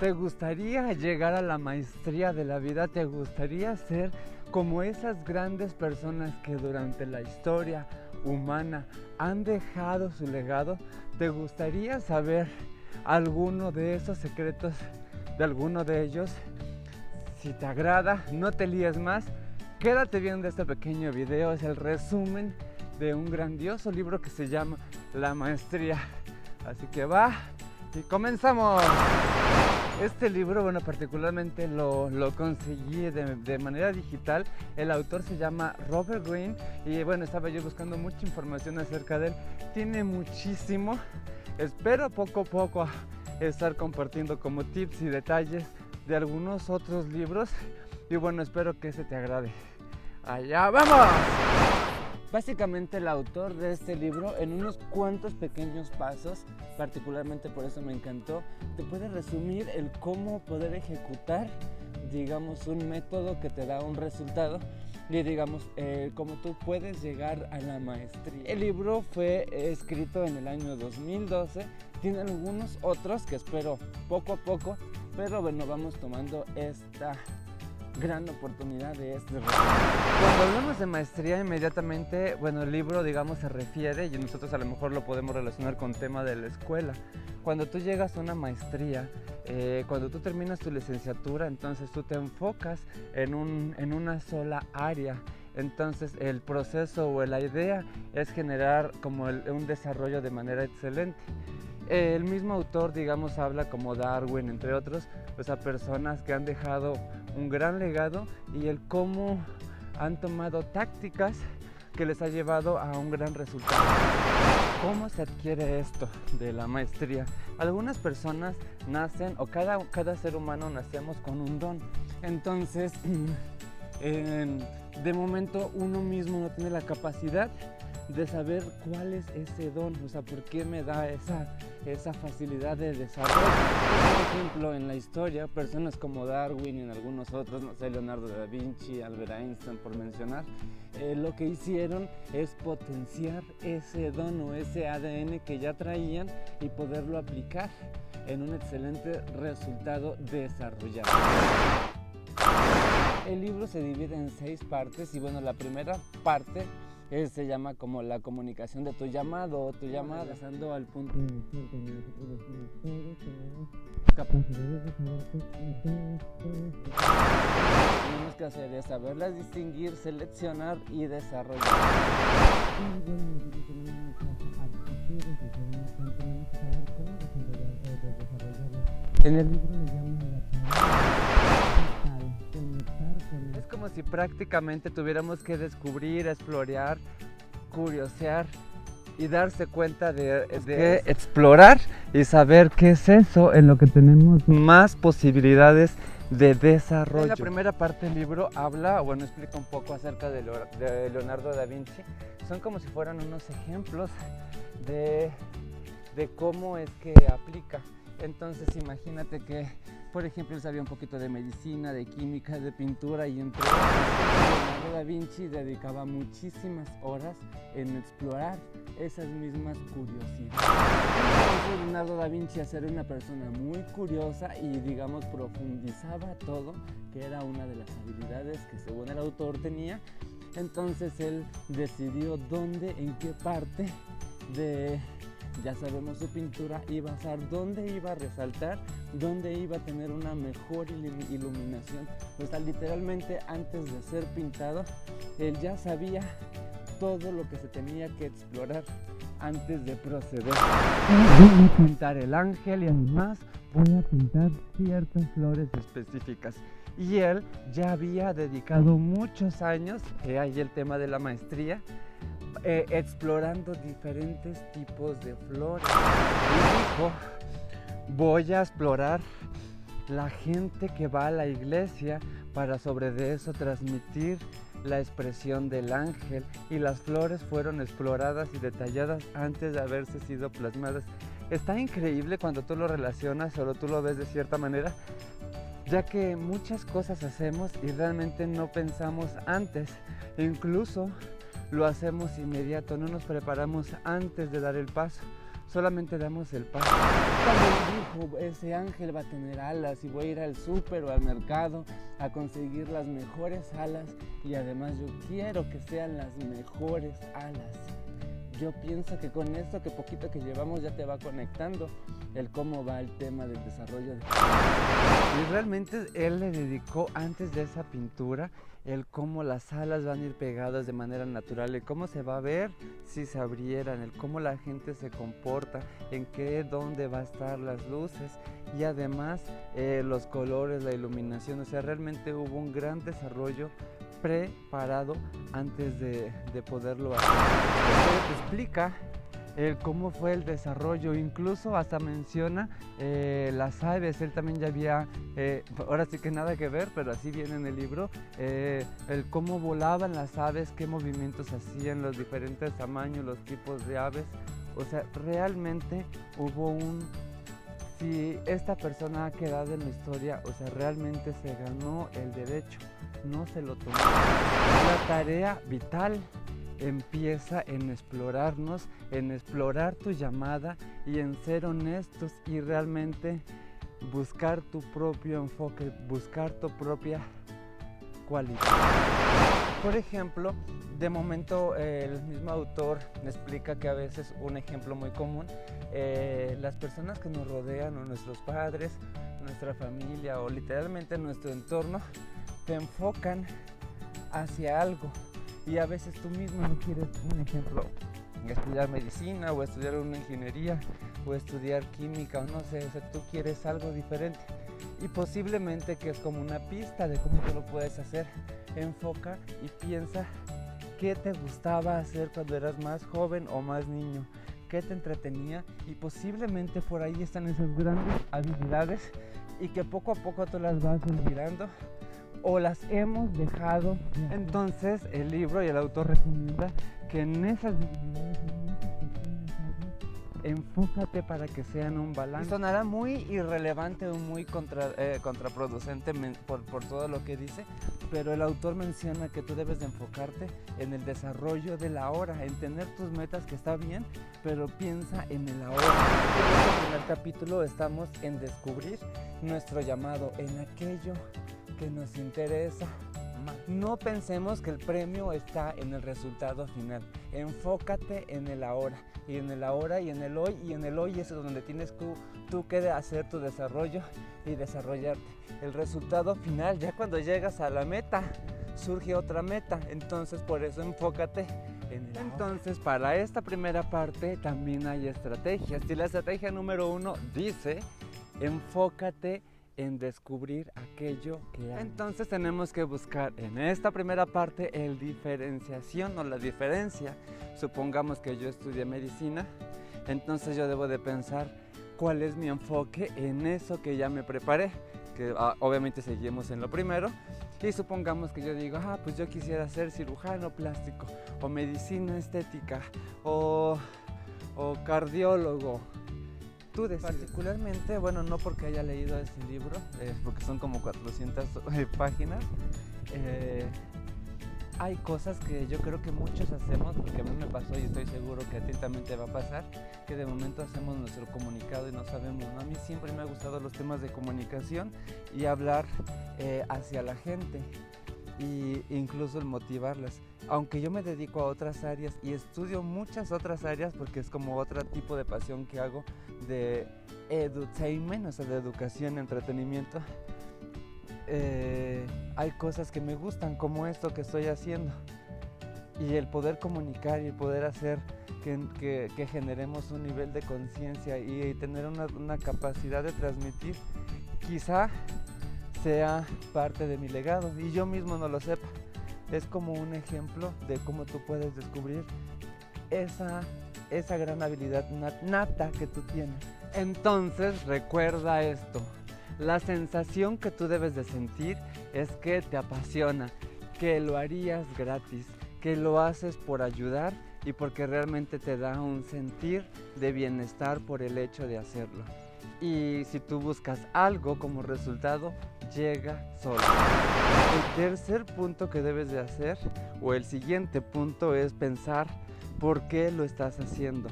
¿Te gustaría llegar a la maestría de la vida? ¿Te gustaría ser como esas grandes personas que durante la historia humana han dejado su legado? ¿Te gustaría saber alguno de esos secretos de alguno de ellos? Si te agrada, no te líes más, quédate viendo este pequeño video. Es el resumen de un grandioso libro que se llama La Maestría. Así que va y comenzamos. Este libro, bueno, particularmente lo conseguí de manera digital. El autor se llama Robert Greene y bueno, estaba yo buscando mucha información acerca de él. Tiene muchísimo. Espero poco a poco estar compartiendo como tips y detalles de algunos otros libros. Y bueno, espero que ese te agrade. ¡Allá vamos! Básicamente el autor de este libro, en unos cuantos pequeños pasos, particularmente por eso me encantó, te puede resumir el cómo poder ejecutar, digamos, un método que te da un resultado y digamos, cómo tú puedes llegar a la maestría. El libro fue escrito en el año 2012, tiene algunos otros que espero poco a poco, pero bueno, vamos tomando esta gran oportunidad de este resumen. Cuando hablamos de maestría, inmediatamente, bueno, el libro, digamos, se refiere, y nosotros a lo mejor lo podemos relacionar con tema de la escuela. Cuando tú llegas a una maestría, cuando tú terminas tu licenciatura, entonces tú te enfocas en una sola área. Entonces el proceso o la idea es generar como un desarrollo de manera excelente. El mismo autor, digamos, habla como Darwin, entre otros, pues a personas que han dejado un gran legado y el cómo han tomado tácticas que les ha llevado a un gran resultado. ¿Cómo se adquiere esto de la maestría? Algunas personas nacen, o cada ser humano nacemos con un don. Entonces, de momento uno mismo no tiene la capacidad de saber cuál es ese don, o sea, por qué me da esa facilidad de desarrollo. Por ejemplo, en la historia, personas como Darwin y en algunos otros, no sé, Leonardo da Vinci, Albert Einstein, por mencionar, lo que hicieron es potenciar ese don o ese ADN que ya traían y poderlo aplicar en un excelente resultado desarrollado. El libro se divide en 6 partes y bueno, la primera parte se llama como la comunicación de tu llamado o tu llamada, pasando al punto tenemos que hacer es saberlas distinguir, seleccionar y desarrollar. En el libro le llaman es como si prácticamente tuviéramos que descubrir, explorar, curiosear y darse cuenta de explorar y saber qué es eso en lo que tenemos más posibilidades de desarrollo. En la primera parte del libro habla, bueno, explica un poco acerca de Leonardo da Vinci. Son como si fueran unos ejemplos de cómo es que aplica. Entonces imagínate que, por ejemplo, él sabía un poquito de medicina, de química, de pintura y entre otros, Leonardo da Vinci dedicaba muchísimas horas en explorar esas mismas curiosidades. Entonces, Leonardo da Vinci, al ser una persona muy curiosa y digamos profundizaba todo, que era una de las habilidades que según el autor tenía, entonces él decidió dónde, en qué parte de, ya sabemos, su pintura iba a basar, dónde iba a resaltar, dónde iba a tener una mejor iluminación. O sea, literalmente antes de ser pintado, él ya sabía todo lo que se tenía que explorar antes de proceder. Voy a pintar el ángel y además voy a pintar ciertas flores específicas. Y él ya había dedicado muchos años, ahí el tema de la maestría, explorando diferentes tipos de flores. Y dijo, voy a explorar la gente que va a la iglesia para sobre de eso transmitir la expresión del ángel, y las flores fueron exploradas y detalladas antes de haberse sido plasmadas. Está increíble cuando tú lo relacionas o tú lo ves de cierta manera, ya que muchas cosas hacemos y realmente no pensamos antes, incluso lo hacemos inmediato, no nos preparamos antes de dar el paso, solamente damos el paso. También dijo, ese ángel va a tener alas y voy a ir al súper o al mercado a conseguir las mejores alas y además yo quiero que sean las mejores alas. Yo pienso que con esto que poquito que llevamos ya te va conectando el cómo va el tema del desarrollo de... Y realmente él le dedicó antes de esa pintura el cómo las alas van a ir pegadas de manera natural, el cómo se va a ver si se abrieran, el cómo la gente se comporta, en qué, dónde va a estar las luces y además los colores, la iluminación. O sea, realmente hubo un gran desarrollo preparado antes de poderlo hacer. Te explica cómo fue el desarrollo, incluso hasta menciona las aves. Él también ya había, ahora sí que nada que ver, pero así viene en el libro, el cómo volaban las aves, qué movimientos hacían, los diferentes tamaños, los tipos de aves. O sea, realmente hubo si esta persona ha quedado en la historia, o sea, realmente se ganó el derecho, no se lo tomó. La tarea vital empieza en explorarnos, en explorar tu llamada y en ser honestos y realmente buscar tu propio enfoque, buscar tu propia cualidad. Por ejemplo, de momento el mismo autor explica que a veces un ejemplo muy común, las personas que nos rodean o nuestros padres, nuestra familia o literalmente nuestro entorno te enfocan hacia algo y a veces tú mismo no quieres, un ejemplo, estudiar medicina o estudiar una ingeniería o estudiar química o no sé, o sea, tú quieres algo diferente y posiblemente que es como una pista de cómo tú lo puedes hacer. Enfoca y piensa qué te gustaba hacer cuando eras más joven o más niño, qué te entretenía y posiblemente por ahí están esas grandes habilidades y que poco a poco tú las vas olvidando o las hemos dejado. Entonces el libro y el autor recomienda que en esas habilidades, enfócate para que sean un balance. Sonará muy irrelevante o muy contraproducente por todo lo que dice, pero el autor menciona que tú debes de enfocarte en el desarrollo de la hora, en tener tus metas, que está bien, pero piensa en el ahora. En el primer capítulo estamos en descubrir nuestro llamado, en aquello que nos interesa más. No pensemos que el premio está en el resultado final. Enfócate en el ahora, y en el ahora y en el hoy, y en el hoy es donde tienes tú que hacer tu desarrollo y desarrollarte. El resultado final, ya cuando llegas a la meta, surge otra meta, entonces por eso enfócate en el ahora. Entonces para esta primera parte también hay estrategias, y la estrategia número 1 dice, enfócate en descubrir aquello que hay. Entonces tenemos que buscar en esta primera parte el diferenciación o la diferencia. Supongamos que yo estudié medicina, entonces yo debo de pensar cuál es mi enfoque en eso que ya me preparé, que obviamente seguimos en lo primero, y supongamos que yo digo, pues yo quisiera ser cirujano plástico, o medicina estética, o cardiólogo. Tú decides. Particularmente, bueno, no porque haya leído este libro, porque son como 400 páginas, hay cosas que yo creo que muchos hacemos, porque a mí me pasó y estoy seguro que a ti también te va a pasar, que de momento hacemos nuestro comunicado y no sabemos, ¿no? A mí siempre me ha gustado los temas de comunicación y hablar hacia la gente e incluso el motivarlas. Aunque yo me dedico a otras áreas y estudio muchas otras áreas porque es como otro tipo de pasión que hago de edutainment, o sea, de educación, entretenimiento. Hay cosas que me gustan como esto que estoy haciendo y el poder comunicar y el poder hacer que generemos un nivel de conciencia y tener una capacidad de transmitir quizá sea parte de mi legado y yo mismo no lo sepa. Es como un ejemplo de cómo tú puedes descubrir esa gran habilidad nata que tú tienes. Entonces recuerda esto, la sensación que tú debes de sentir es que te apasiona, que lo harías gratis, que lo haces por ayudar y porque realmente te da un sentir de bienestar por el hecho de hacerlo. Y si tú buscas algo como resultado, llega solo. El tercer punto que debes de hacer, o el siguiente punto, es pensar por qué lo estás haciendo.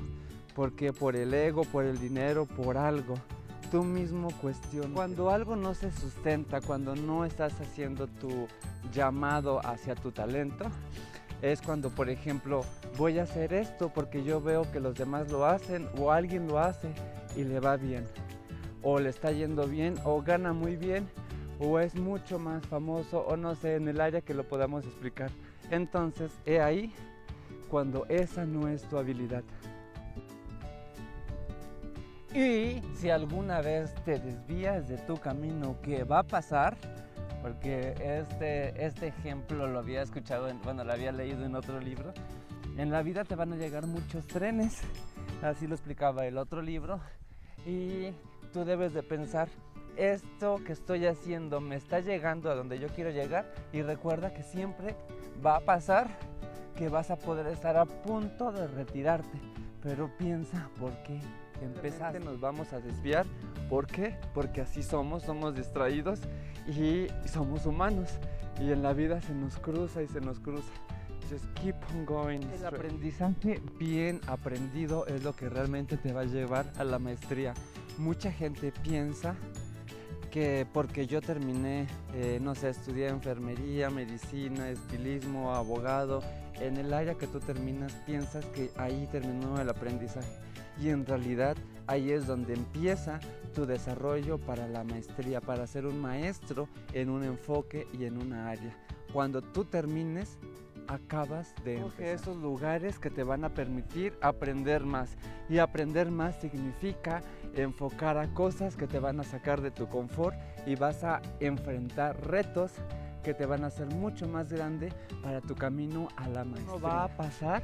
¿Por qué? Por el ego, por el dinero, por algo. tú mismo cuestionas. Cuando algo no se sustenta, cuando no estás haciendo tu llamado hacia tu talento, es cuando, por ejemplo, voy a hacer esto porque yo veo que los demás lo hacen o alguien lo hace y le va bien, o le está yendo bien, o gana muy bien, o es mucho más famoso, o no sé, en el área que lo podamos explicar. Entonces, he ahí cuando esa no es tu habilidad. Y si alguna vez te desvías de tu camino, ¿qué va a pasar? Porque este ejemplo lo había escuchado, lo había leído en otro libro. En la vida te van a llegar muchos trenes, así lo explicaba el otro libro, y tú debes de pensar, esto que estoy haciendo me está llegando a donde yo quiero llegar, y recuerda que siempre va a pasar que vas a poder estar a punto de retirarte, pero piensa por qué empezaste. Nos vamos a desviar. ¿Por qué? Porque así somos distraídos y somos humanos, y en la vida se nos cruza y se nos cruza. Just keep on going. El aprendizaje bien aprendido es lo que realmente te va a llevar a la maestría. Mucha gente piensa que porque yo terminé, estudié enfermería, medicina, estilismo, abogado, en el área que tú terminas piensas que ahí terminó el aprendizaje, y en realidad ahí es donde empieza tu desarrollo para la maestría, para ser un maestro en un enfoque y en una área. Cuando tú termines, acabas de empezar. Esos lugares que te van a permitir aprender más, y aprender más significa enfocar a cosas que te van a sacar de tu confort, y vas a enfrentar retos que te van a hacer mucho más grande para tu camino a la maestría. No va a pasar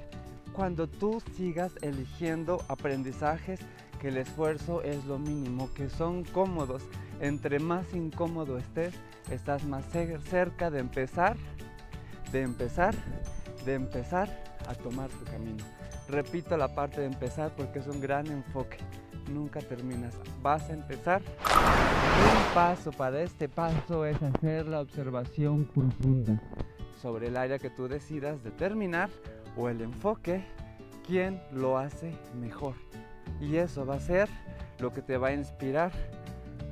cuando tú sigas eligiendo aprendizajes que el esfuerzo es lo mínimo, que son cómodos. Entre más incómodo estés, estás más cerca de empezar a tomar tu camino. Repito la parte de empezar porque es un gran enfoque. Nunca terminas, vas a empezar. Un paso para este paso es hacer la observación profunda sobre el área que tú decidas determinar, o el enfoque, quién lo hace mejor. Y eso va a ser lo que te va a inspirar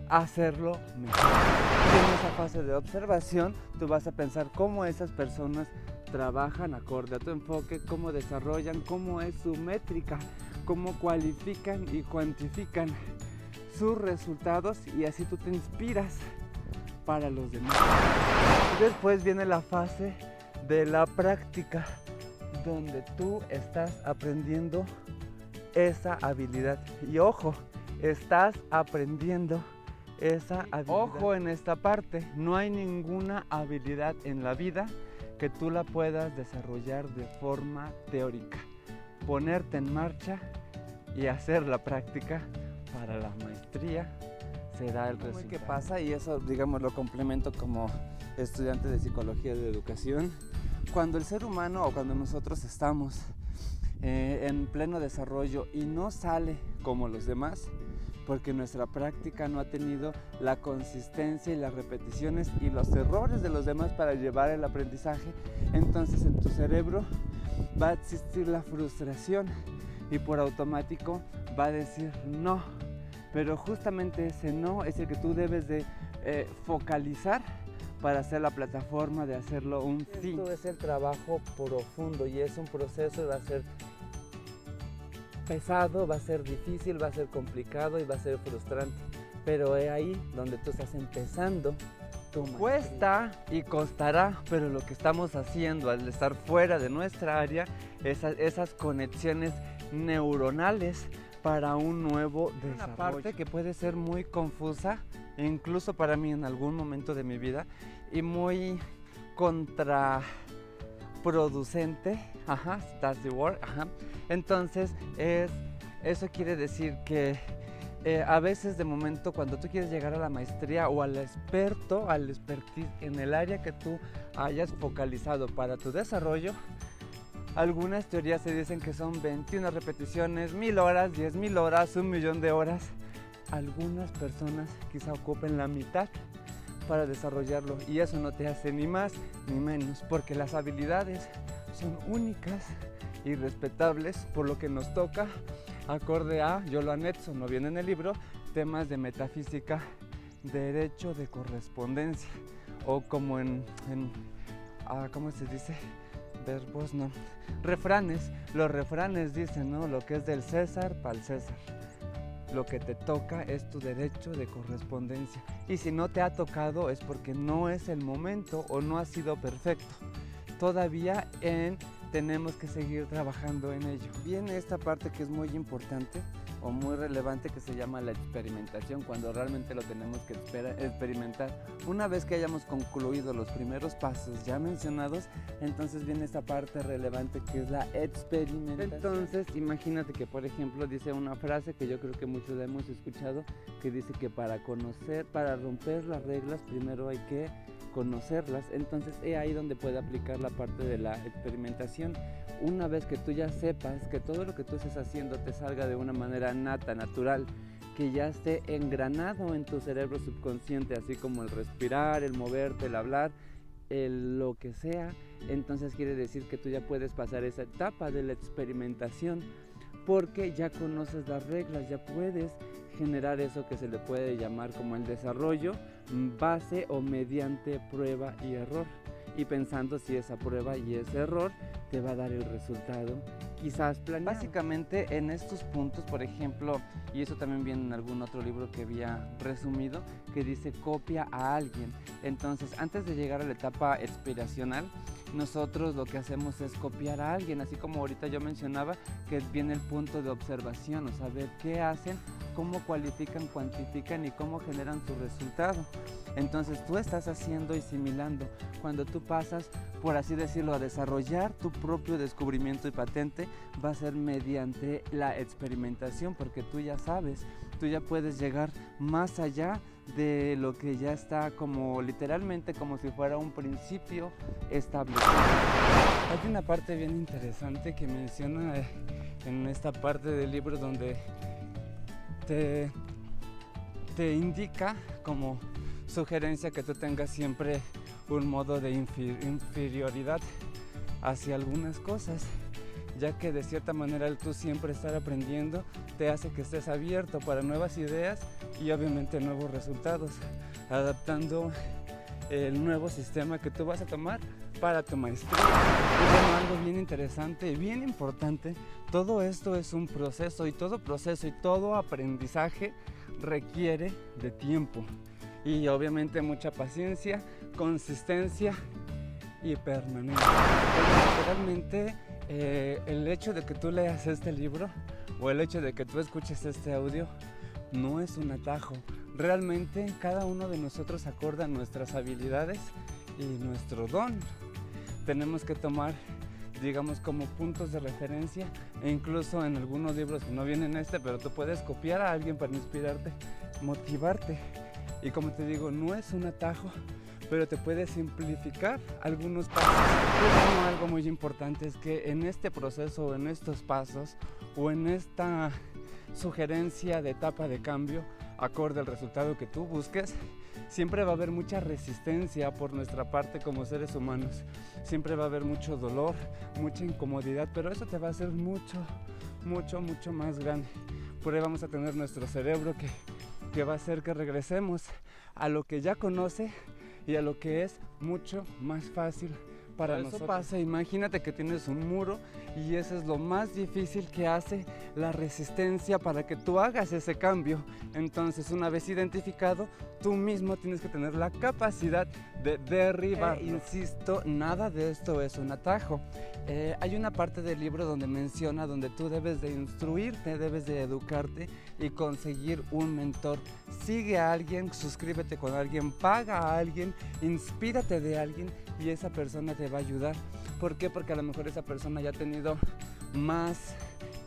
a hacerlo mejor. Y en esa fase de observación, tú vas a pensar cómo esas personas trabajan acorde a tu enfoque, cómo desarrollan, cómo es su métrica, cómo cualifican y cuantifican sus resultados, y así tú te inspiras para los demás. Y después viene la fase de la práctica, donde tú estás aprendiendo esa habilidad. Y ojo, estás aprendiendo esa habilidad. Ojo en esta parte, no hay ninguna habilidad en la vida que tú la puedas desarrollar de forma teórica. Ponerte en marcha y hacer la práctica para la maestría será el resultado. ¿Qué pasa? Y eso, digamos, lo complemento como estudiante de psicología de educación. Cuando el ser humano, o cuando nosotros estamos en pleno desarrollo y no sale como los demás, porque nuestra práctica no ha tenido la consistencia y las repeticiones y los errores de los demás para llevar el aprendizaje, entonces en tu cerebro va a existir la frustración, y por automático va a decir no. Pero justamente ese no es el que tú debes de focalizar para hacer la plataforma de hacerlo un sí. Esto es el trabajo profundo, y es un proceso, y va a ser pesado, va a ser difícil, va a ser complicado y va a ser frustrante, pero es ahí donde tú estás empezando tu maestría. Cuesta y costará, pero lo que estamos haciendo al estar fuera de nuestra área, esas conexiones neuronales para un nuevo desarrollo. Una parte que puede ser muy confusa, incluso para mí en algún momento de mi vida, y muy contraproducente. That's the word. Entonces, eso quiere decir que a veces de momento, cuando tú quieres llegar a la maestría o al expertise en el área que tú hayas focalizado para tu desarrollo, algunas teorías se dicen que son 21 repeticiones, 1000 horas, 10,000 horas, 1,000,000 de horas. Algunas personas quizá ocupen la mitad para desarrollarlo, y eso no te hace ni más ni menos, porque las habilidades son únicas y respetables, por lo que nos toca, acorde a, yo lo anexo, no viene en el libro, temas de metafísica, derecho de correspondencia, o como ¿cómo se dice? Verbos, no. Refranes. Los refranes dicen, ¿no? Lo que es del César, para el César. Lo que te toca es tu derecho de correspondencia. Y si no te ha tocado es porque no es el momento o no ha sido perfecto. Todavía tenemos que seguir trabajando en ello. Viene esta parte que es muy importante o muy relevante, que se llama la experimentación, cuando realmente lo tenemos que experimentar. Una vez que hayamos concluido los primeros pasos ya mencionados, entonces viene esta parte relevante que es la experimentación. Entonces imagínate que, por ejemplo, dice una frase que yo creo que muchos la hemos escuchado, que dice que para romper las reglas primero hay que conocerlas. Entonces es ahí donde puede aplicar la parte de la experimentación. Una vez que tú ya sepas que todo lo que tú estés haciendo te salga de una manera nata, natural, que ya esté engranado en tu cerebro subconsciente, así como el respirar, el moverte, el hablar, lo que sea, entonces quiere decir que tú ya puedes pasar esa etapa de la experimentación, porque ya conoces las reglas, ya puedes generar eso que se le puede llamar como el desarrollo base o mediante prueba y error, y pensando si esa prueba y ese error te va a dar el resultado quizás planeado. Básicamente en estos puntos, por ejemplo, y eso también viene en algún otro libro que había resumido, que dice copia a alguien. Entonces, antes de llegar a la etapa expiracional, nosotros lo que hacemos es copiar a alguien, así como ahorita yo mencionaba que viene el punto de observación, o sea, ver qué hacen, cómo cualifican, cuantifican y cómo generan su resultado. Entonces tú estás haciendo y similando. Cuando tú pasas, por así decirlo, a desarrollar tu propio descubrimiento y patente, va a ser mediante la experimentación, porque tú ya sabes, tú ya puedes llegar más allá de lo que ya está como literalmente como si fuera un principio establecido. Hay una parte bien interesante que menciona en esta parte del libro donde te indica como sugerencia que tú tengas siempre un modo de inferioridad hacia algunas cosas, ya que de cierta manera el tú siempre estar aprendiendo te hace que estés abierto para nuevas ideas y obviamente nuevos resultados, adaptando el nuevo sistema que tú vas a tomar para tu maestría. Y bueno, algo bien interesante y bien importante, todo esto es un proceso, y todo proceso y todo aprendizaje requiere de tiempo y obviamente mucha paciencia, consistencia y permanencia. Realmente el hecho de que tú leas este libro o el hecho de que tú escuches este audio no es un atajo. Realmente cada uno de nosotros acorde a nuestras habilidades y nuestro don. Tenemos que tomar, digamos, como puntos de referencia, e incluso en algunos libros que no vienen pero tú puedes copiar a alguien para inspirarte, motivarte. Y como te digo, no es un atajo, pero te puede simplificar algunos pasos. Pero algo muy importante es que en este proceso, en estos pasos o en esta sugerencia de etapa de cambio, acorde al resultado que tú busques, siempre va a haber mucha resistencia por nuestra parte como seres humanos. Siempre va a haber mucho dolor, mucha incomodidad, pero eso te va a hacer mucho más grande. Por ahí vamos a tener nuestro cerebro que va a hacer que regresemos a lo que ya conoce y a lo que es mucho más fácil para nosotros. Eso pasa, imagínate que tienes un muro y eso es lo más difícil que hace la resistencia para que tú hagas ese cambio. Entonces, una vez identificado, tú mismo tienes que tener la capacidad de derribar. Insisto, nada de esto es un atajo. Hay una parte del libro donde menciona donde tú debes de instruirte, debes de educarte y conseguir un mentor. Sigue a alguien, suscríbete con alguien, paga a alguien, inspírate de alguien y esa persona te va a ayudar. ¿Por qué? Porque a lo mejor esa persona ya ha tenido más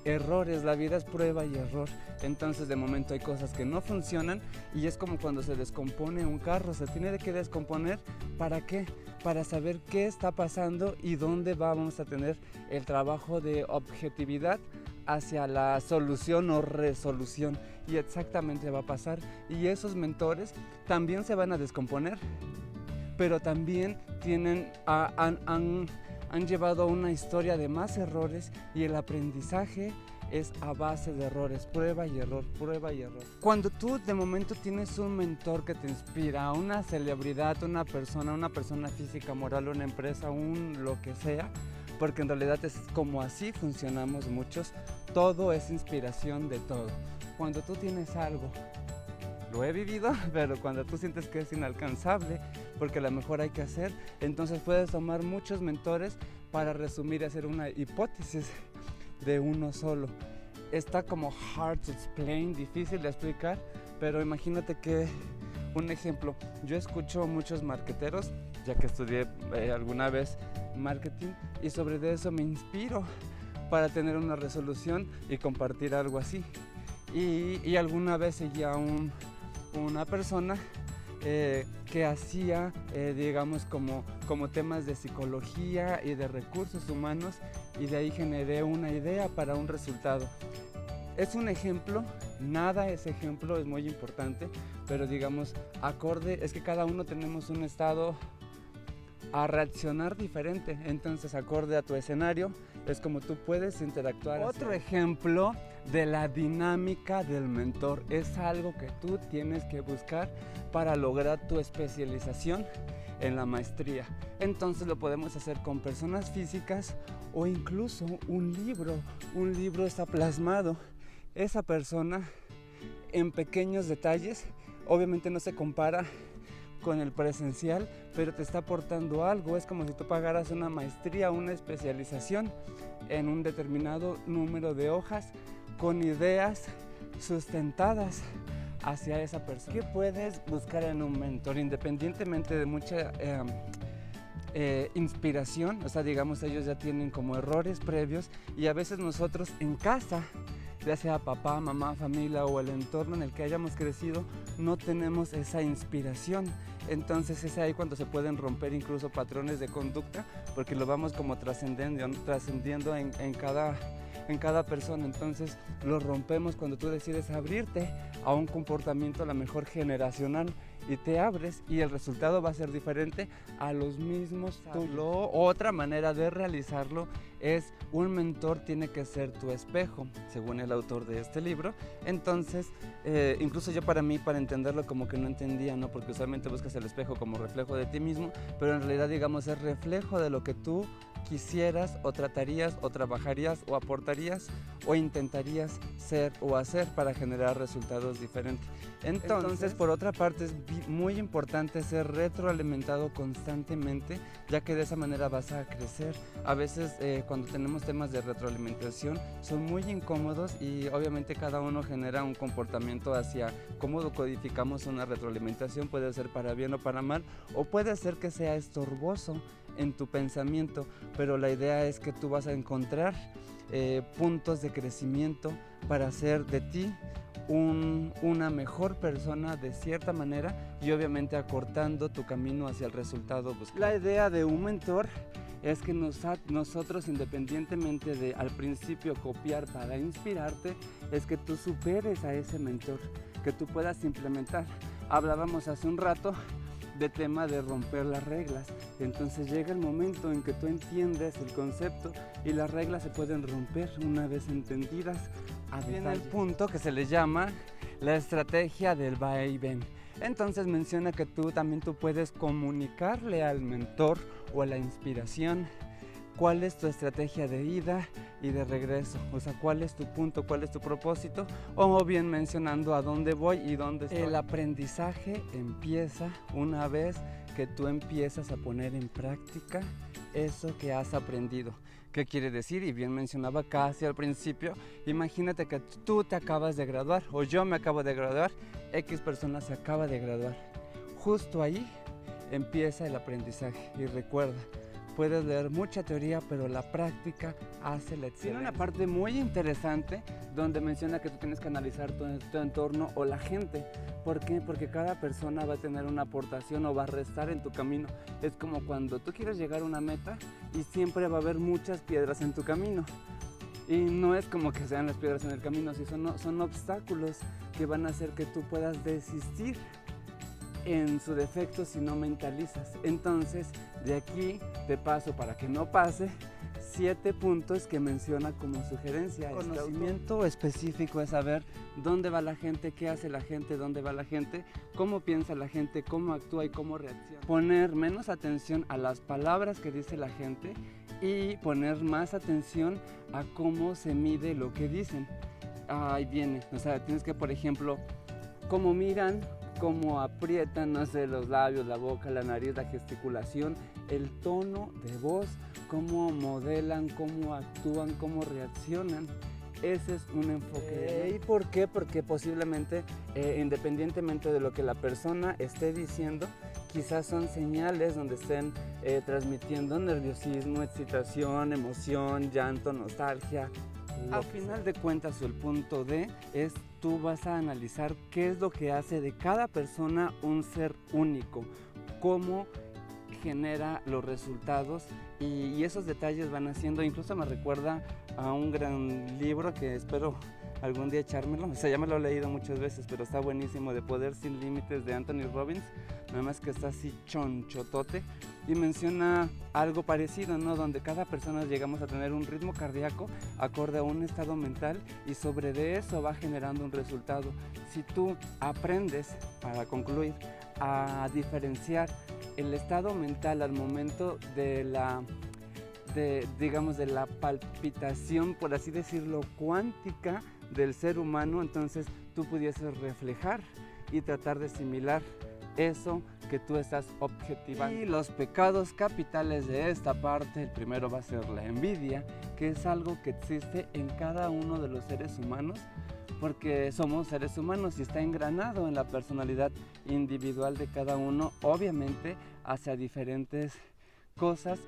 errores, la vida es prueba y error. Entonces de momento hay cosas que no funcionan y es como cuando se descompone un carro, se tiene que descomponer. ¿Para qué? Para saber qué está pasando y dónde vamos a tener el trabajo de objetividad hacia la solución o resolución, y exactamente va a pasar. Y esos mentores también se van a descomponer, pero también han llevado una historia de más errores y el aprendizaje es a base de errores, prueba y error, prueba y error. Cuando tú de momento tienes un mentor que te inspira, una celebridad, una persona física, moral, una empresa, lo que sea, porque en realidad es como así funcionamos muchos, todo es inspiración de todo. Cuando tú tienes algo, lo he vivido, pero cuando tú sientes que es inalcanzable, porque a lo mejor hay que hacer, entonces puedes tomar muchos mentores para resumir y hacer una hipótesis de uno solo. Está como hard to explain, difícil de explicar, pero imagínate que un ejemplo, yo escucho muchos marketeros, ya que estudié alguna vez marketing, y sobre de eso me inspiro para tener una resolución y compartir algo así. Y alguna vez seguía una persona que hacía, digamos, como temas de psicología y de recursos humanos, y de ahí generé una idea para un resultado. Es un ejemplo, nada es ejemplo, es muy importante, pero digamos, acorde, es que cada uno tenemos un estado a reaccionar diferente, entonces acorde a tu escenario es como tú puedes interactuar. Otro ejemplo de la dinámica del mentor es algo que tú tienes que buscar para lograr tu especialización en la maestría. Entonces lo podemos hacer con personas físicas o incluso un libro está plasmado esa persona en pequeños detalles, obviamente no se compara con el presencial, pero te está aportando algo. Es como si tú pagaras una maestría, una especialización en un determinado número de hojas con ideas sustentadas hacia esa persona. ¿Qué puedes buscar en un mentor? Independientemente de mucha inspiración, o sea, digamos, ellos ya tienen como errores previos, y a veces nosotros en casa, ya sea papá, mamá, familia o el entorno en el que hayamos crecido, no tenemos esa inspiración. Entonces es ahí cuando se pueden romper incluso patrones de conducta, porque lo vamos como trascendiendo en cada persona. Entonces lo rompemos cuando tú decides abrirte a un comportamiento a lo mejor generacional, y te abres y el resultado va a ser diferente a los mismos. Otra manera de realizarlo es un mentor tiene que ser tu espejo, según el autor de este libro. Entonces, incluso yo para entenderlo como que no entendía, ¿no? Porque usualmente buscas el espejo como reflejo de ti mismo, pero en realidad, digamos, es reflejo de lo que tú quisieras o tratarías o trabajarías o aportarías o intentarías ser o hacer para generar resultados diferentes. Entonces, por otra parte, es muy importante ser retroalimentado constantemente, ya que de esa manera vas a crecer. A veces cuando tenemos temas de retroalimentación son muy incómodos, y obviamente cada uno genera un comportamiento hacia cómo codificamos una retroalimentación. Puede ser para bien o para mal, o puede ser que sea estorboso en tu pensamiento, pero la idea es que tú vas a encontrar puntos de crecimiento para hacer de ti una mejor persona de cierta manera, y obviamente acortando tu camino hacia el resultado buscado. La idea de un mentor es que nosotros, independientemente de al principio copiar para inspirarte, es que tú superes a ese mentor, que tú puedas implementar. Hablábamos hace un rato de tema de romper las reglas, entonces llega el momento en que tú entiendes el concepto y las reglas se pueden romper una vez entendidas a detalle. Viene el punto que se le llama la estrategia del va y ven. Entonces menciona que tú puedes comunicarle al mentor o a la inspiración cuál es tu estrategia de ida y de regreso, o sea, cuál es tu punto, cuál es tu propósito, o bien mencionando a dónde voy y dónde estoy. El aprendizaje empieza una vez que tú empiezas a poner en práctica eso que has aprendido. ¿Qué quiere decir? Y bien mencionaba casi al principio, imagínate que tú te acabas de graduar, o yo me acabo de graduar, X persona se acaba de graduar. Justo ahí empieza el aprendizaje, y recuerda, puedes leer mucha teoría, pero la práctica hace la excelencia. Tiene una parte muy interesante donde menciona que tú tienes que analizar tu entorno o la gente. ¿Por qué? Porque cada persona va a tener una aportación o va a restar en tu camino. Es como cuando tú quieres llegar a una meta y siempre va a haber muchas piedras en tu camino. Y no es como que sean las piedras en el camino, sino son obstáculos que van a hacer que tú puedas desistir en su defecto si no mentalizas. Entonces, de aquí te paso para que no pase, 7 puntos que menciona como sugerencia. Conocimiento específico es saber dónde va la gente, qué hace la gente, dónde va la gente, cómo piensa la gente, cómo actúa y cómo reacciona. Poner menos atención a las palabras que dice la gente y poner más atención a cómo se mide lo que dicen. Ahí viene, o sea, tienes que, por ejemplo, cómo miran, cómo aprietan, no sé, los labios, la boca, la nariz, la gesticulación, el tono de voz, cómo modelan, cómo actúan, cómo reaccionan. Ese es un enfoque. ¿Y por qué? Porque posiblemente, independientemente de lo que la persona esté diciendo, quizás son señales donde estén transmitiendo nerviosismo, excitación, emoción, llanto, nostalgia. A final de cuentas, el punto D es tú vas a analizar qué es lo que hace de cada persona un ser único, cómo genera los resultados y esos detalles van haciendo, incluso me recuerda a un gran libro que espero algún día echármelo, o sea, ya me lo he leído muchas veces, pero está buenísimo, de Poder sin Límites, de Anthony Robbins, nada más que está así chonchotote y menciona algo parecido, ¿no? Donde cada persona llegamos a tener un ritmo cardíaco acorde a un estado mental y sobre de eso va generando un resultado. Si tú aprendes, para concluir, a diferenciar el estado mental al momento de la palpitación, por así decirlo, cuántica del ser humano, entonces tú pudieses reflejar y tratar de asimilar eso que tú estás objetivando. Y los pecados capitales de esta parte, el primero va a ser la envidia, que es algo que existe en cada uno de los seres humanos, porque somos seres humanos y está engranado en la personalidad individual de cada uno, obviamente hacia diferentes cosas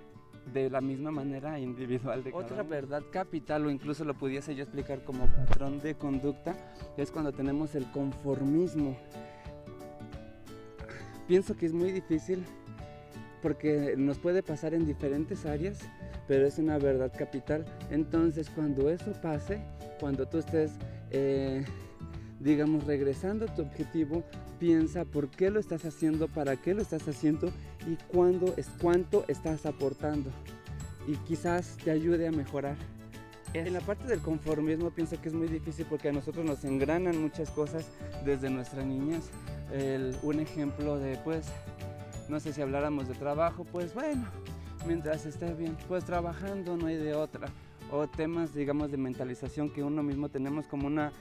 de la misma manera individual de cada uno. Otra verdad capital, o incluso lo pudiese yo explicar como patrón de conducta, es cuando tenemos el conformismo. Pienso que es muy difícil porque nos puede pasar en diferentes áreas, pero es una verdad capital. Entonces, cuando eso pase, cuando tú estés, regresando a tu objetivo, piensa por qué lo estás haciendo, para qué lo estás haciendo y cuánto estás aportando. Y quizás te ayude a mejorar. En la parte del conformismo pienso que es muy difícil porque a nosotros nos engranan muchas cosas desde nuestra niñez. Un ejemplo de, pues, no sé si habláramos de trabajo, pues bueno, mientras esté bien, pues trabajando no hay de otra. O temas, digamos, de mentalización que uno mismo tenemos como una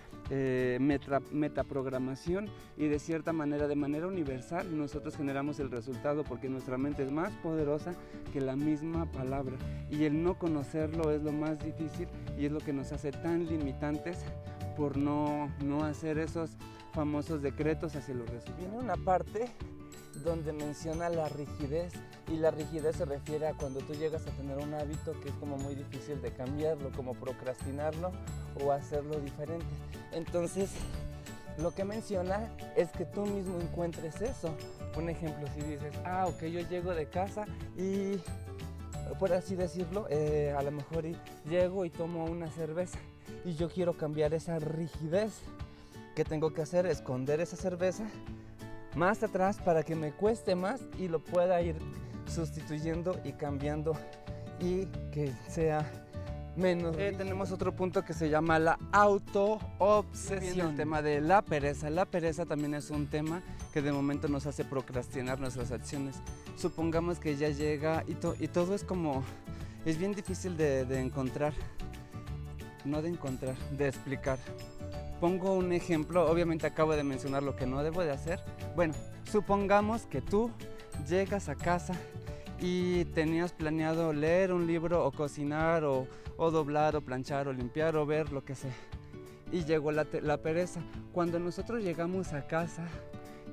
metaprogramación y de cierta manera, de manera universal, nosotros generamos el resultado porque nuestra mente es más poderosa que la misma palabra. Y el no conocerlo es lo más difícil y es lo que nos hace tan limitantes por no hacer esos famosos decretos hacia los resultados. Viene una parte donde menciona la rigidez, y la rigidez se refiere a cuando tú llegas a tener un hábito que es como muy difícil de cambiarlo, como procrastinarlo o hacerlo diferente. Entonces, lo que menciona es que tú mismo encuentres eso. Un ejemplo, si dices, ok, yo llego de casa y, por así decirlo, a lo mejor llego y tomo una cerveza y yo quiero cambiar esa rigidez. ¿Qué tengo que hacer? Esconder esa cerveza más atrás para que me cueste más y lo pueda ir sustituyendo y cambiando y que sea menos. Tenemos otro punto que se llama la autoobsesión. El tema de la pereza. La pereza también es un tema que de momento nos hace procrastinar nuestras acciones. Supongamos que ya llega y todo es como, es bien difícil de encontrar, no de encontrar, de explicar. Pongo un ejemplo, obviamente acabo de mencionar lo que no debo de hacer. Bueno, supongamos que tú llegas a casa y tenías planeado leer un libro o cocinar o doblar o planchar o limpiar o ver lo que sea. Y llegó la pereza. Cuando nosotros llegamos a casa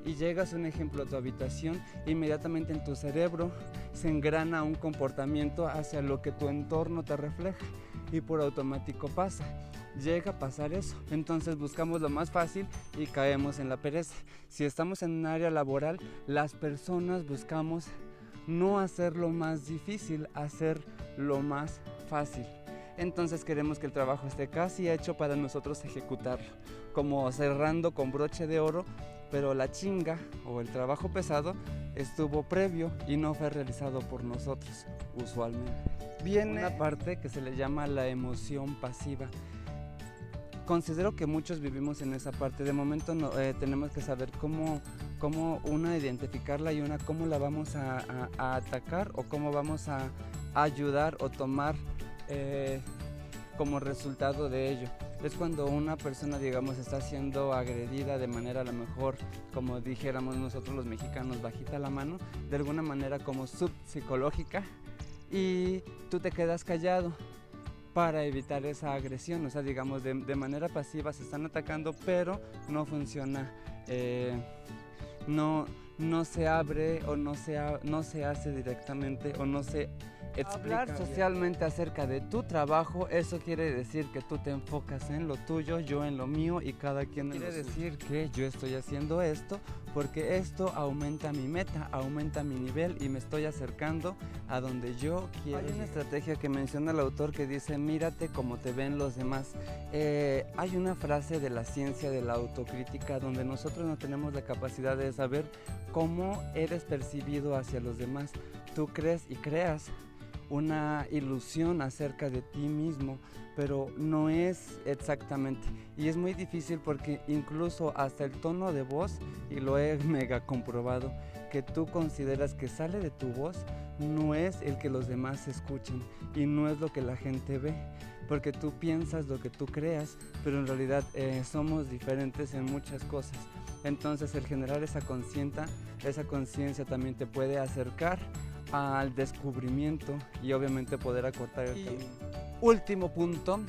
y llegas, un ejemplo, a tu habitación, inmediatamente en tu cerebro se engrana un comportamiento hacia lo que tu entorno te refleja y por automático pasa. Llega a pasar eso, entonces buscamos lo más fácil y caemos en la pereza. Si estamos en un área laboral, las personas buscamos no hacer lo más difícil, hacer lo más fácil. Entonces queremos que el trabajo esté casi hecho para nosotros ejecutarlo, como cerrando con broche de oro pero la chinga o el trabajo pesado estuvo previo y no fue realizado por nosotros usualmente. Viene una parte que se le llama la emoción pasiva. Considero que muchos vivimos en esa parte. De momento tenemos que saber cómo una identificarla y una cómo la vamos a atacar o cómo vamos a ayudar o tomar como resultado de ello. Es cuando una persona, digamos, está siendo agredida de manera a lo mejor, como dijéramos nosotros los mexicanos, bajita la mano, de alguna manera como subpsicológica, y tú te quedas callado para evitar esa agresión. O sea, digamos, de manera pasiva se están atacando, pero no funciona, no se abre o no se hace directamente o no se explica. Hablar socialmente acerca de tu trabajo, eso quiere decir que tú te enfocas en lo tuyo, yo en lo mío y cada quien en lo suyo. Quiere decir que yo estoy haciendo esto porque esto aumenta mi meta, aumenta mi nivel y me estoy acercando a donde yo quiero. Hay una estrategia que menciona el autor que dice: mírate como te ven los demás. Hay una frase de la ciencia de la autocrítica donde nosotros no tenemos la capacidad de saber cómo eres percibido hacia los demás. Tú crees y creas una ilusión acerca de ti mismo, pero no es exactamente, y es muy difícil porque incluso hasta el tono de voz, y lo he mega comprobado, que tú consideras que sale de tu voz no es el que los demás escuchen y no es lo que la gente ve, porque tú piensas lo que tú creas, pero en realidad somos diferentes en muchas cosas. Entonces el generar esa conciencia también te puede acercar al descubrimiento y obviamente poder acortar el camino. Último punto,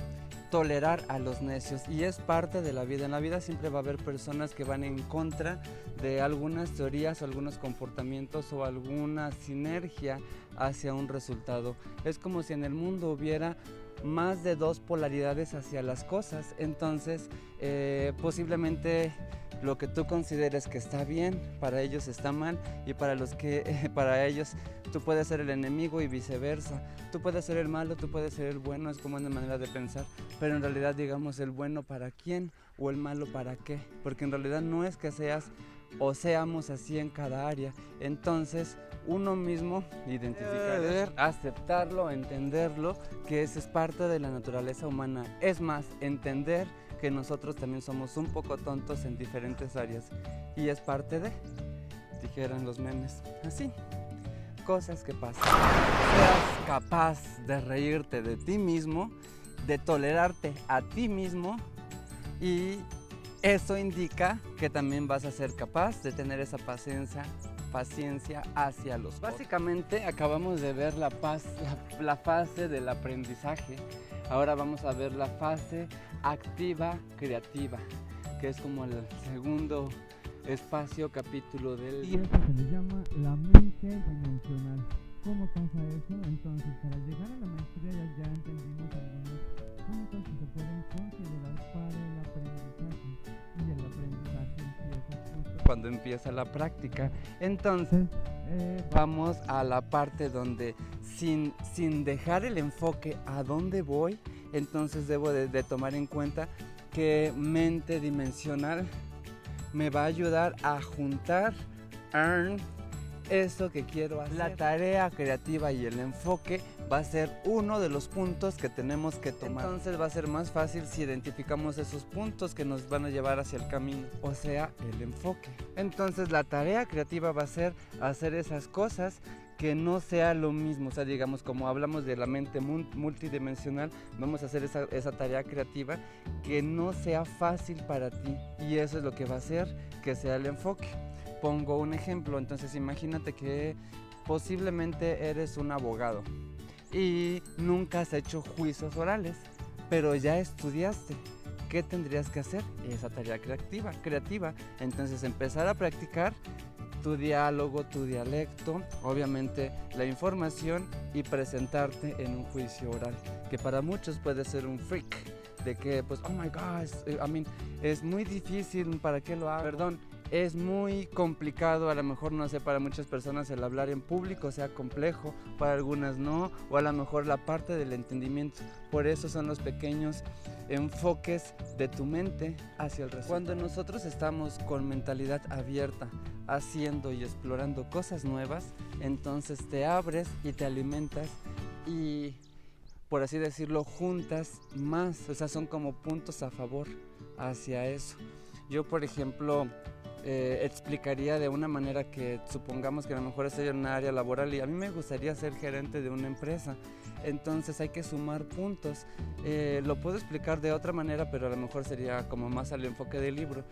tolerar a los necios, y es parte de la vida. En la vida siempre va a haber personas que van en contra de algunas teorías o algunos comportamientos o alguna sinergia hacia un resultado. Es como si en el mundo hubiera más de dos polaridades hacia las cosas. Entonces posiblemente lo que tú consideres que está bien, para ellos está mal, y para ellos tú puedes ser el enemigo y viceversa. Tú puedes ser el malo, tú puedes ser el bueno, es como una manera de pensar, pero en realidad, digamos, el bueno para quién o el malo para qué, porque en realidad no es que seas o seamos así en cada área. Entonces uno mismo identificar, aceptarlo, entenderlo, que eso es parte de la naturaleza humana. Es más, entender que nosotros también somos un poco tontos en diferentes áreas y es parte de, dijeran los memes, así, cosas que pasan. Seas capaz de reírte de ti mismo, de tolerarte a ti mismo, y eso indica que también vas a ser capaz de tener esa paciencia hacia los otros. Básicamente acabamos de ver la fase del aprendizaje. Ahora vamos a ver la fase activa creativa, que es como el segundo capítulo del... Y esto se le llama la mente dimensional. ¿Cómo pasa eso? Entonces, para llegar a la maestría ya entendimos algunos puntos que se pueden considerar para el aprendizaje, y el aprendizaje empieza justo cuando empieza la práctica. Entonces vamos a la parte donde sin dejar el enfoque a dónde voy, entonces debo de tomar en cuenta que mente dimensional me va a ayudar a juntar, eso que quiero hacer. La tarea creativa y el enfoque va a ser uno de los puntos que tenemos que tomar. Entonces va a ser más fácil si identificamos esos puntos que nos van a llevar hacia el camino, o sea, el enfoque. Entonces la tarea creativa va a ser hacer esas cosas que no sea lo mismo. O sea, digamos, como hablamos de la mente multidimensional, vamos a hacer esa tarea creativa que no sea fácil para ti, y eso es lo que va a hacer que sea el enfoque. Pongo un ejemplo. Entonces imagínate que posiblemente eres un abogado y nunca has hecho juicios orales, pero ya estudiaste. ¿Qué tendrías que hacer? Esa tarea creativa. Entonces empezar a practicar tu diálogo, tu dialecto, obviamente la información, y presentarte en un juicio oral, que para muchos puede ser un freak, de que pues, oh my gosh, es muy difícil, ¿para qué lo hago? Perdón, es muy complicado, a lo mejor, no sé, para muchas personas el hablar en público sea complejo, para algunas no, o a lo mejor la parte del entendimiento. Por eso son los pequeños enfoques de tu mente hacia el resultado. Cuando nosotros estamos con mentalidad abierta, haciendo y explorando cosas nuevas, entonces te abres y te alimentas y, por así decirlo, juntas más, o sea, son como puntos a favor hacia eso. Yo, por ejemplo, explicaría de una manera que supongamos que a lo mejor estoy en una área laboral y a mí me gustaría ser gerente de una empresa, entonces hay que sumar puntos. Lo puedo explicar de otra manera, pero a lo mejor sería como más al enfoque del libro.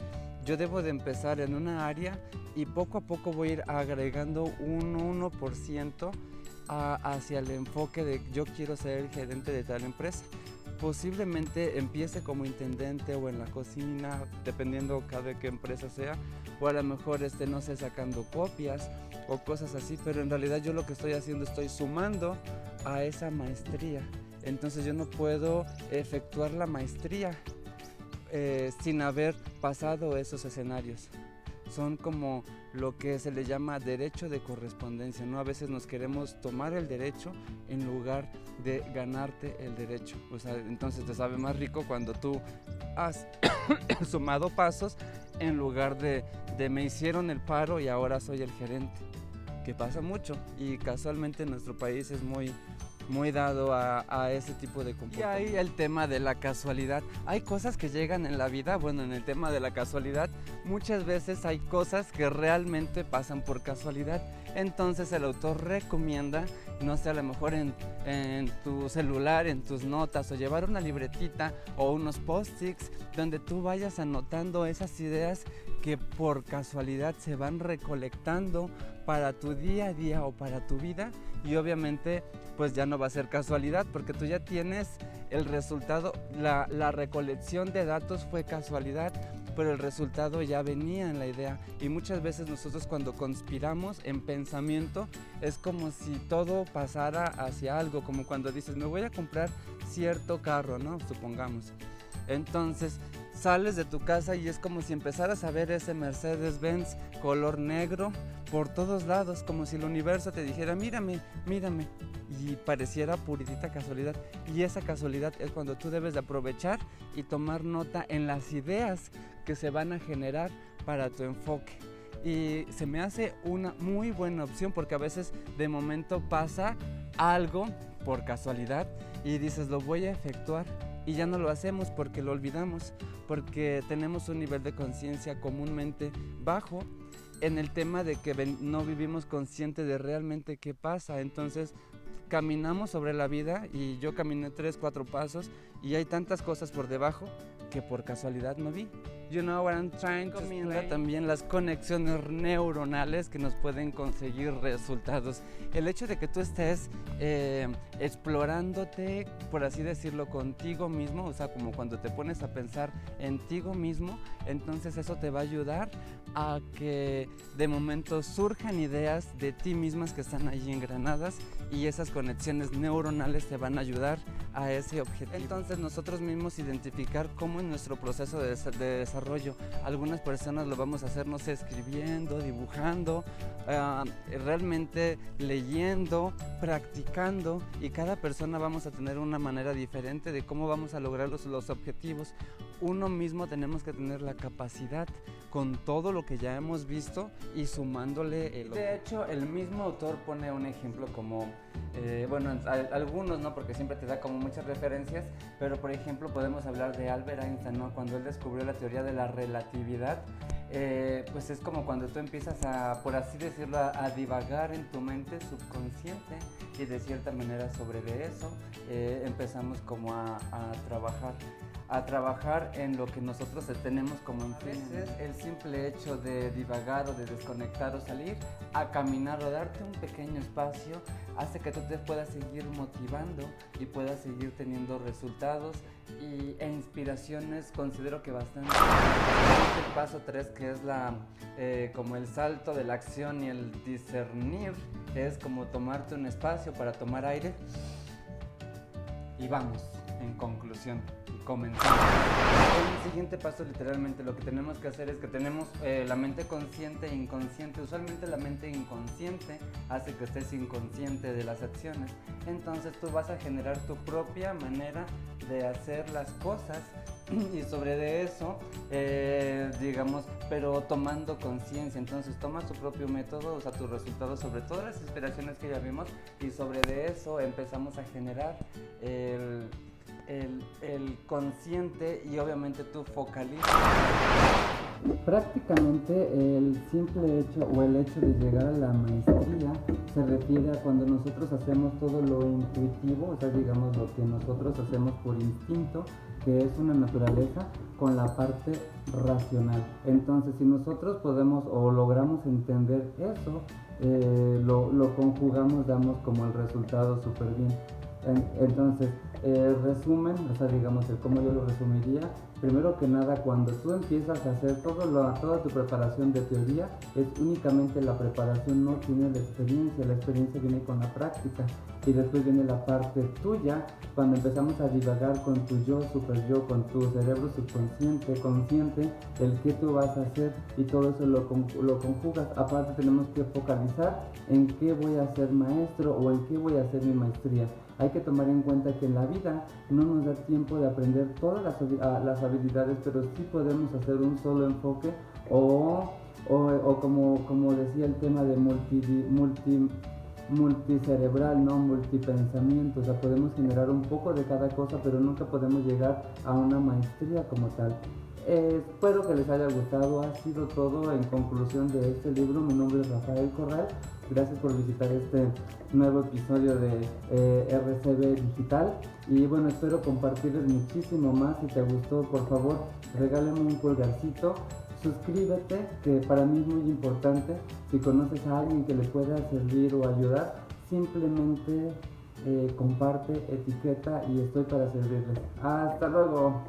Yo debo de empezar en una área y poco a poco voy a ir agregando un 1% hacia el enfoque de yo quiero ser el gerente de tal empresa. Posiblemente empiece como intendente o en la cocina, dependiendo cada qué empresa sea, o a lo mejor no sé, sacando copias o cosas así, pero en realidad yo lo que estoy haciendo, estoy sumando a esa maestría. Entonces yo no puedo efectuar la maestría sin haber pasado esos escenarios. Son como lo que se le llama derecho de correspondencia, ¿no? A veces nos queremos tomar el derecho en lugar de ganarte el derecho. O sea, entonces te sabe más rico cuando tú has sumado pasos en lugar de me hicieron el paro y ahora soy el gerente, que pasa mucho y casualmente en nuestro país es muy dado a ese tipo de comportamiento. Y ahí el tema de la casualidad. Hay cosas que llegan en la vida, bueno, en el tema de la casualidad, muchas veces hay cosas que realmente pasan por casualidad. Entonces el autor recomienda, no sé, a lo mejor en tu celular, en tus notas, o llevar una libretita o unos post-its donde tú vayas anotando esas ideas que por casualidad se van recolectando para tu día a día o para tu vida, y obviamente pues ya no va a ser casualidad porque tú ya tienes el resultado. La recolección de datos fue casualidad, pero el resultado ya venía en la idea. Y muchas veces nosotros cuando conspiramos en pensamiento es como si todo pasara hacia algo, como cuando dices me voy a comprar cierto carro, ¿no? Supongamos. Entonces sales de tu casa y es como si empezaras a ver ese Mercedes-Benz color negro por todos lados, como si el universo te dijera mírame, mírame, y pareciera puritita casualidad. Y esa casualidad es cuando tú debes de aprovechar y tomar nota en las ideas que se van a generar para tu enfoque. Y se me hace una muy buena opción porque a veces de momento pasa algo por casualidad y dices lo voy a efectuar, y ya no lo hacemos porque lo olvidamos, porque tenemos un nivel de conciencia comúnmente bajo en el tema de que no vivimos consciente de realmente qué pasa. Entonces caminamos sobre la vida y yo caminé 3-4 pasos y hay tantas cosas por debajo que por casualidad no vi. You know what I'm trying to explain. También las conexiones neuronales que nos pueden conseguir resultados. El hecho de que tú estés explorándote, por así decirlo, contigo mismo, o sea, como cuando te pones a pensar en ti mismo, entonces eso te va a ayudar a que de momento surjan ideas de ti mismas que están allí engranadas, y esas conexiones neuronales te van a ayudar a ese objetivo. Entonces nosotros mismos identificar cómo en nuestro proceso de desarrollo, algunas personas lo vamos a hacer, no sé, escribiendo, dibujando, realmente leyendo, practicando, y cada persona vamos a tener una manera diferente de cómo vamos a lograr los objetivos. Uno mismo tenemos que tener la capacidad con todo lo que ya hemos visto y sumándole el... De hecho, el mismo autor pone un ejemplo como, bueno, algunos no, porque siempre te da como muchas referencias, pero por ejemplo podemos hablar de Albert Einstein, ¿no? Cuando él descubrió la teoría de la relatividad, pues es como cuando tú empiezas a, por así decirlo, a divagar en tu mente subconsciente, y de cierta manera sobre de eso empezamos como a trabajar en lo que nosotros tenemos como veces el simple hecho de divagar o de desconectar o salir a caminar o darte un pequeño espacio hace que tú te puedas seguir motivando y puedas seguir teniendo resultados e inspiraciones. Considero que bastante. El paso 3, que es como el salto de la acción y el discernir, es como tomarte un espacio para tomar aire y vamos. en conclusión, comenzamos. El siguiente paso, literalmente, lo que tenemos que hacer es que tenemos la mente consciente e inconsciente. Usualmente la mente inconsciente hace que estés inconsciente de las acciones. Entonces tú vas a generar tu propia manera de hacer las cosas y sobre de eso, digamos, pero tomando conciencia. Entonces tomas tu propio método, o sea, tus resultados sobre todas las inspiraciones que ya vimos, y sobre de eso empezamos a generar el consciente, y obviamente tú focalizas. Prácticamente el simple hecho o el hecho de llegar a la maestría se refiere a cuando nosotros hacemos todo lo intuitivo, o sea, digamos lo que nosotros hacemos por instinto, que es una naturaleza, con la parte racional. Entonces, si nosotros podemos o logramos entender eso, lo conjugamos, damos como el resultado súper bien. Entonces, resumen, o sea, digamos, el cómo yo lo resumiría. Primero que nada, cuando tú empiezas a hacer toda tu preparación de teoría, es únicamente la preparación, no tiene la experiencia viene con la práctica. Y después viene la parte tuya, cuando empezamos a divagar con tu yo, super yo, con tu cerebro subconsciente, consciente, el qué tú vas a hacer, y todo eso lo conjugas. Aparte tenemos que focalizar en qué voy a ser maestro o en qué voy a hacer mi maestría. Hay que tomar en cuenta que en la vida no nos da tiempo de aprender todas las habilidades, pero sí podemos hacer un solo enfoque o como decía el tema de multicerebral, ¿no? Multipensamiento, o sea, podemos generar un poco de cada cosa, pero nunca podemos llegar a una maestría como tal. Espero que les haya gustado. Ha sido todo en conclusión de este libro. Mi nombre es Rafael Corral. Gracias por visitar este nuevo episodio de RCB Digital. Y bueno, espero compartirles muchísimo más. Si te gustó, por favor, regálame un pulgarcito. Suscríbete, que para mí es muy importante. Si conoces a alguien que le pueda servir o ayudar, simplemente comparte, etiqueta, y estoy para servirles. Hasta luego.